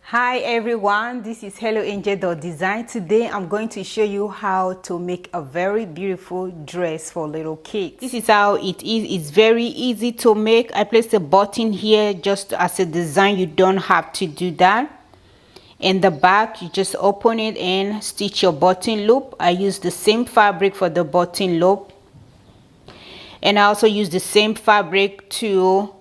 Hi everyone, this is Helloangel.design. Today I'm going to show you how to make a very beautiful dress for little kids. This is how it is. It's very easy to make. I placed a button here just as a design. You don't have to do that. In the back, you just open it and stitch your button loop. I use the same fabric for the button loop, and I also use the same fabric to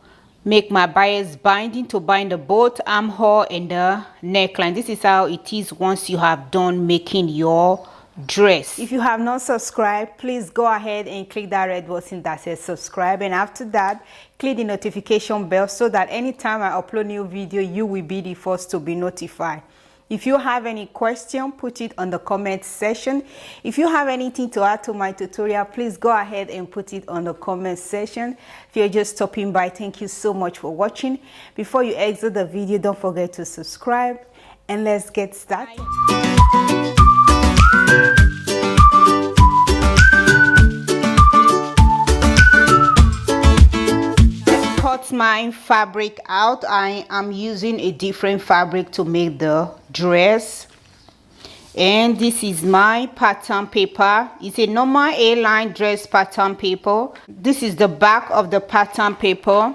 make my bias binding to bind the both armhole and the neckline. This is how it is once you have done making your dress. If you have not subscribed, please go ahead and click that red button that says subscribe, and after that click the notification bell so that anytime I upload new video you will be the first to be notified. If you have any question, put it on the comment section. If you have anything to add to my tutorial, please go ahead and put it on the comment section. If you're just stopping by, thank you so much for watching. Before you exit the video, don't forget to subscribe, and let's get started. Cut my fabric out. I am using a different fabric to make the dress, and this is my pattern paper. It's a normal A-line dress pattern paper. This is the back of the pattern paper,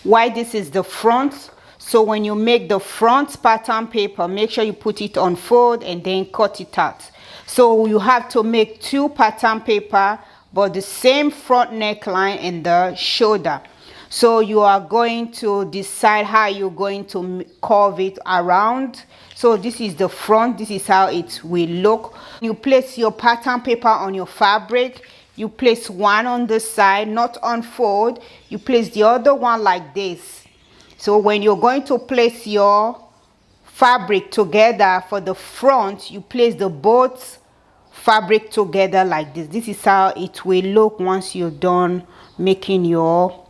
while this is the front. So when you make the front pattern paper, make sure you put it on fold and then cut it out. So you have to make two pattern paper but the same front neckline and the shoulder. So you are going to decide how you're going to curve it around. So this is the front. This is how it will look. You place your pattern paper on your fabric. You place one on the side, not unfold. You place the other one like this. So when you're going to place your fabric together for the front, you place the both fabric together like this. This is how it will look once you're done making your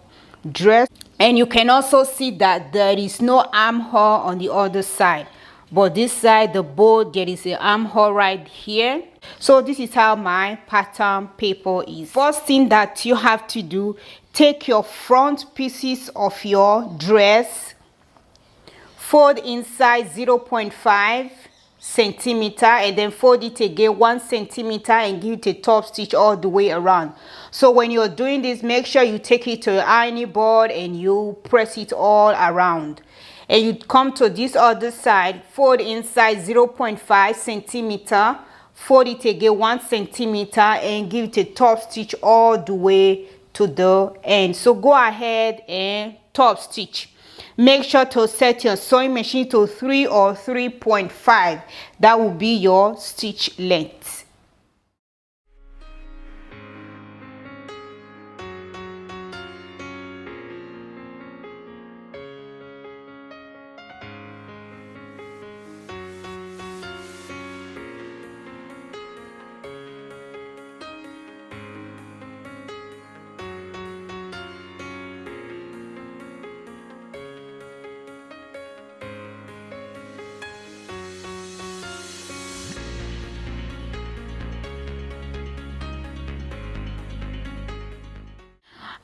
dress. And you can also see that there is no armhole on the other side, but this side, the bow, there is an armhole right here. So this is how my pattern paper is. First thing that you have to do, take your front pieces of your dress, fold inside 0.5 centimeter, and then fold it again 1 centimeter and give it a top stitch all the way around. So when you're doing this, make sure you take it to your ironing board and you press it all around, and you come to this other side, fold inside 0.5 centimeter, fold it again 1 centimeter and give it a top stitch all the way to the end. So go ahead and top stitch. Make sure to set your sewing machine to 3 or 3.5. That will be your stitch length.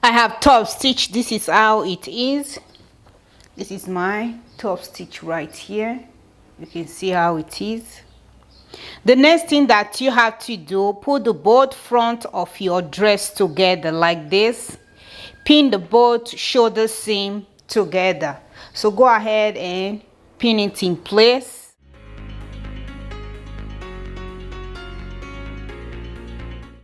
I have top stitch. This is how it is. This is my top stitch right here. You can see how it is. The next thing that you have to do, put the both front of your dress together like this. Pin the both shoulder seam together. So go ahead and pin it in place.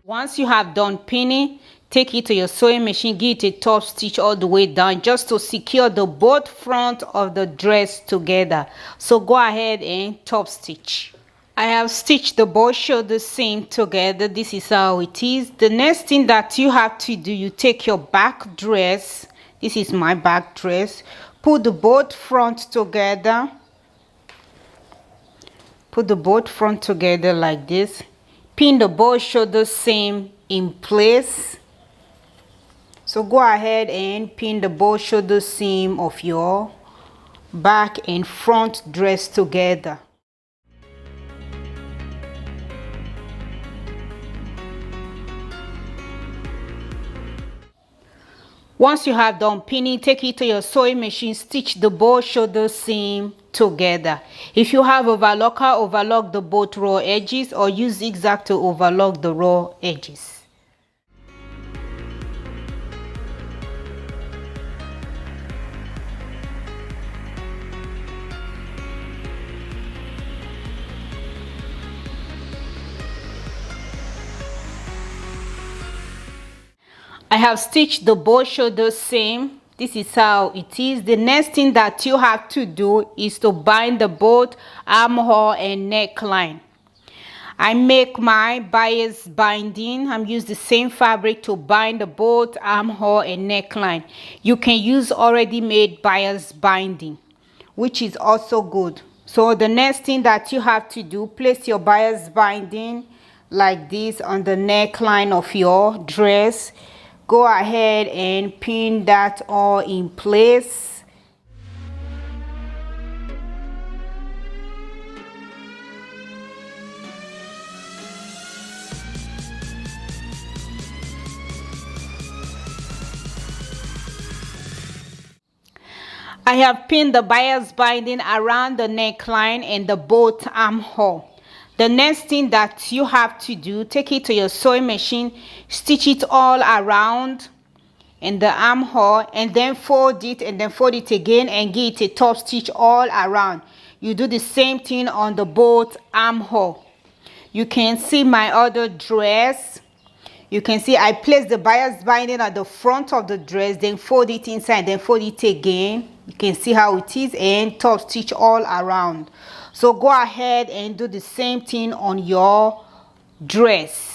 Once you have done pinning, take it to your sewing machine, give it a top stitch all the way down just to secure the both front of the dress together. So go ahead and top stitch. I have stitched the both shoulder seam together. This is how it is. The next thing that you have to do, you take your back dress. This is my back dress. Put the both front together. Put the both front together like this. Pin the both shoulder seam in place. So go ahead and pin the both shoulder seam of your back and front dress together. Once you have done pinning, take it to your sewing machine, stitch the both shoulder seam together. If you have overlocker, overlock the both raw edges, or use zigzag to overlock the raw edges. I have stitched the both shoulders same. This is how it is. The next thing that you have to do is to bind the both armhole and neckline. I make my bias binding. I'm using the same fabric to bind the both armhole and neckline. You can use already made bias binding, which is also good. So the next thing that you have to do, place your bias binding like this on the neckline of your dress. Go ahead and pin that all in place. I have pinned the bias binding around the neckline and the both armhole. The next thing that you have to do, take it to your sewing machine, stitch it all around in the armhole, and then fold it, and then fold it again and give it a top stitch all around. You do the same thing on the both armhole. You can see my other dress. You can see I place the bias binding at the front of the dress, then fold it inside, then fold it again. You can see how it is, and top stitch all around. So go ahead and do the same thing on your dress.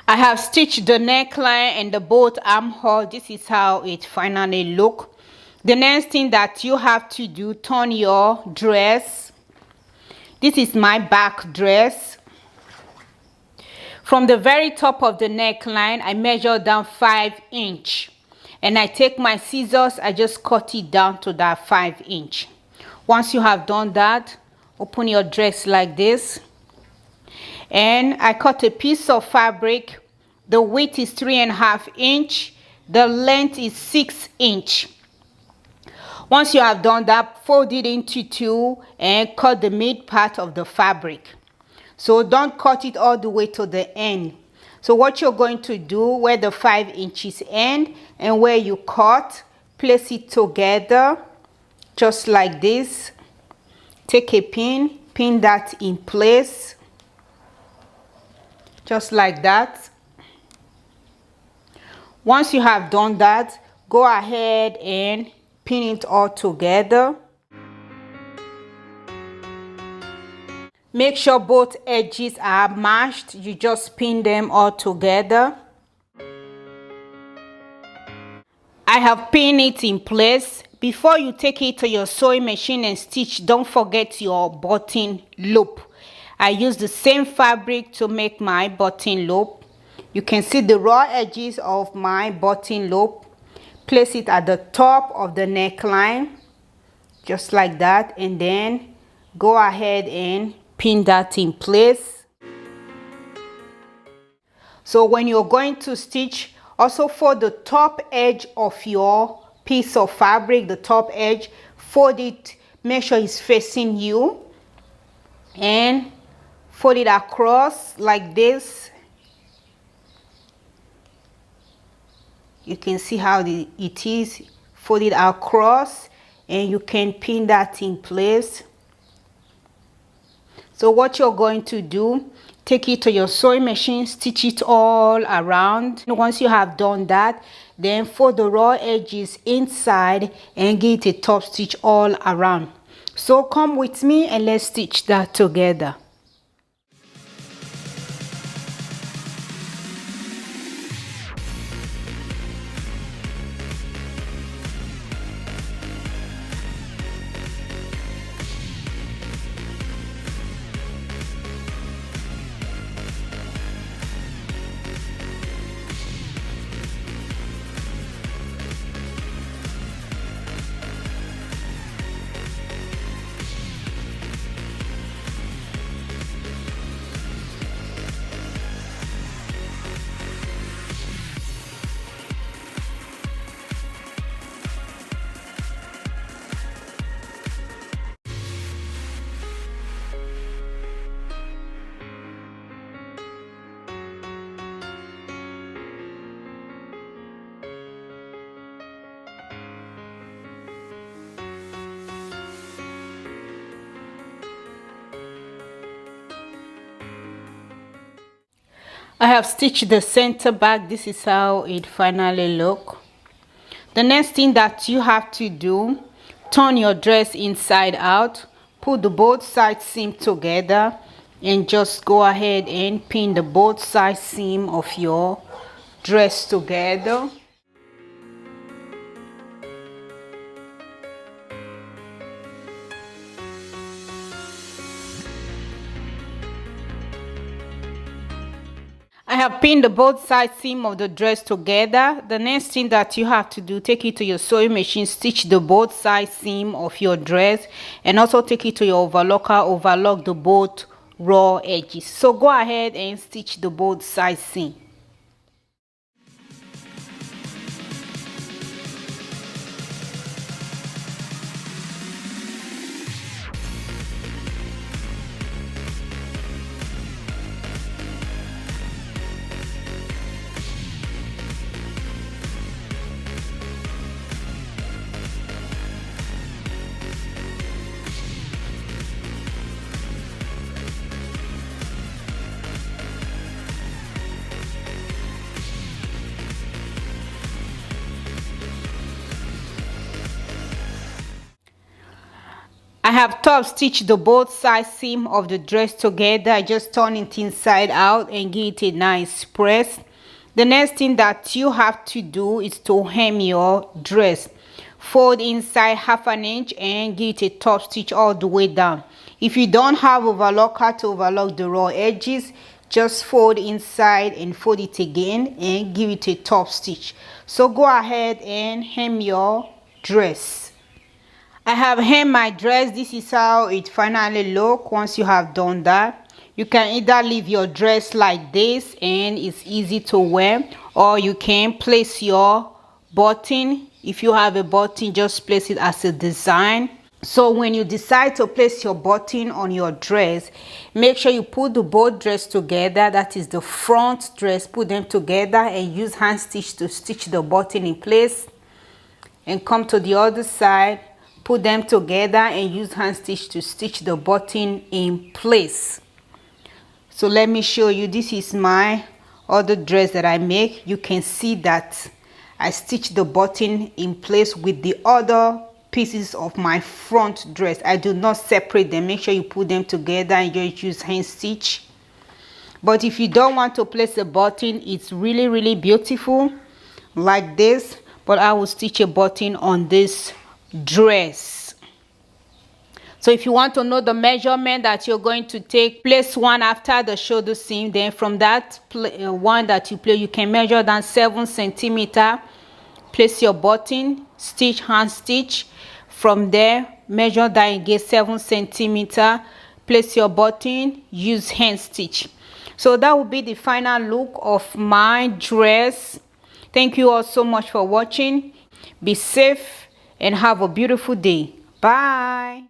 I have stitched the neckline and the both armhole. This is how it finally look. The next thing that you have to do, turn your dress. This is my back dress. From the very top of the neckline, I measure down 5 inch. And I take my scissors, I just cut it down to that 5 inch. Once you have done that, open your dress like this. And I cut a piece of fabric. The width is 3.5 inch. The length is 6 inch. Once you have done that, fold it into 2 and cut the mid part of the fabric. So don't cut it all the way to the end. So what you're going to do, where the 5 inches end and where you cut, place it together just like this. Take a pin, pin that in place just like that. Once you have done that, go ahead and pin it all together. Make sure both edges are matched. You just pin them all together. I have pinned it in place. Before you take it to your sewing machine and stitch, don't forget your button loop. I use the same fabric to make my button loop. You can see the raw edges of my button loop. Place it at the top of the neckline, just like that, and then go ahead and pin that in place. So when you're going to stitch, also for the top edge of your piece of fabric, the top edge, fold it, make sure it's facing you, and fold it across like this. You can see how it is folded across, and you can pin that in place. So what you're going to do, take it to your sewing machine, stitch it all around. And once you have done that, then fold the raw edges inside and get a top stitch all around. So come with me and let's stitch that together. I have stitched the center back. This is how it finally look. The next thing that you have to do, turn your dress inside out, put the both side seam together, and just go ahead and pin the both side seam of your dress together. I have pinned the both side seam of the dress together. The next thing that you have to do, take it to your sewing machine, stitch the both side seam of your dress, and also take it to your overlocker, overlock the both raw edges. So go ahead and stitch the both side seam. I have top stitched the both side seam of the dress together. I just turn it inside out and give it a nice press. The next thing that you have to do is to hem your dress. Fold inside 1/2 inch and give it a top stitch all the way down. If you don't have overlocker to overlock the raw edges, just fold inside and fold it again and give it a top stitch. So go ahead and hem your dress. I have hemmed my dress. This is how it finally look. Once you have done that, you can either leave your dress like this and it's easy to wear, or you can place your button. If you have a button, just place it as a design. So when you decide to place your button on your dress, make sure you put the both dress together. That is the front dress. Put them together and use hand stitch to stitch the button in place, and come to the other side, put them together and use hand stitch to stitch the button in place. So let me show you. This is my other dress that I make. You can see that I stitch the button in place with the other pieces of my front dress. I do not separate them. Make sure you put them together and just use hand stitch. But if you don't want to place a button, it's really beautiful like this. But I will stitch a button on this dress. So if you want to know the measurement that you're going to take, place one after the shoulder seam. Then from that one that you place, you can measure down 7 centimeters. Place your button, stitch, hand stitch. From there, measure down again 7 centimeters. Place your button, use hand stitch. So that will be the final look of my dress. Thank you all so much for watching. Be safe and have a beautiful day. Bye.